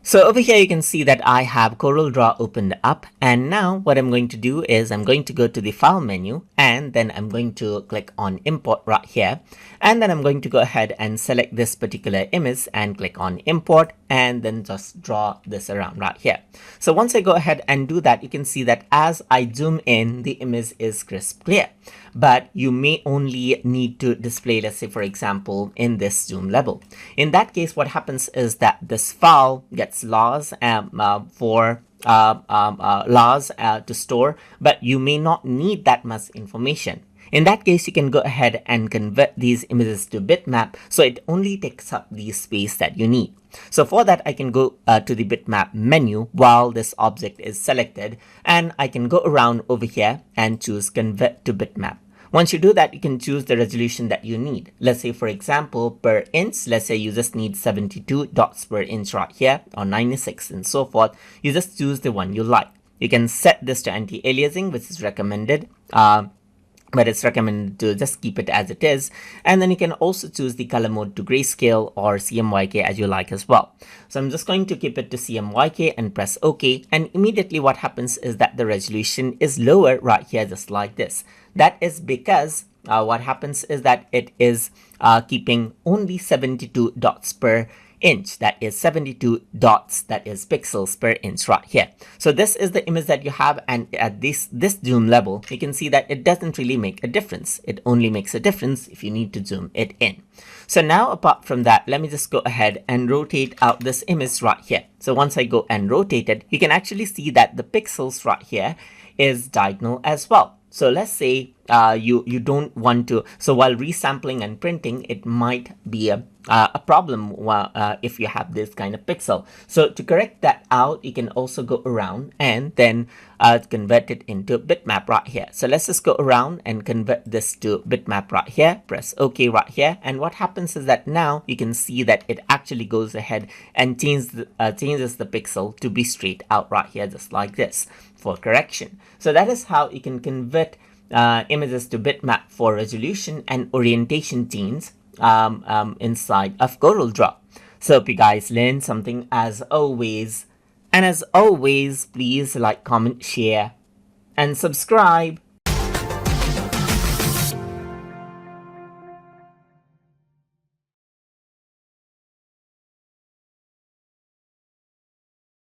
So over here you can see that I have Corel Draw opened up, and now what I'm going to do is I'm going to go to the file menu, and then I'm going to click on import right here, and then I'm going to go ahead and select this particular image and click on import, and then just draw this around right here. So once I go ahead and do that, you can see that as I zoom in, the image is crisp clear, but you may only need to display, let's say for example, in this zoom level. In that case, what happens is that this file gets laws to store, but you may not need that much information. In that case, you can go ahead and convert these images to bitmap, so it only takes up the space that you need. So for that, I can go to the bitmap menu while this object is selected, and I can go around over here and choose convert to bitmap. Once you do that, you can choose the resolution that you need. Let's say, for example, per inch, let's say you just need 72 dots per inch right here, or 96 and so forth. You just choose the one you like. You can set this to anti-aliasing, which is recommended. But it's recommended to just keep it as it is. And then you can also choose the color mode to grayscale or CMYK as you like as well. So I'm just going to keep it to CMYK and press OK. And immediately what happens is that the resolution is lower right here, just like this. That is because what happens is that it is keeping only 72 dots per inch. That is 72 dots, that is pixels per inch right here. So this is the image that you have, and at this zoom level, you can see that it doesn't really make a difference. It only makes a difference if you need to zoom it in. So now apart from that, let me just go ahead and rotate out this image right here. So once I go and rotate it, you can actually see that the pixels right here is diagonal as well. So let's say you don't want to, so while resampling and printing, it might be a problem if you have this kind of pixel. So to correct that out, you can also go around and then convert it into bitmap right here. So let's just go around and convert this to bitmap right here, press OK right here. And what happens is that now you can see that it actually goes ahead and changes the pixel to be straight out right here, just like this for correction. So that is how you can convert images to bitmap for resolution and orientation change inside of Corel Draw. So hope you guys learned something as always. And as always, please like, comment, share, and subscribe.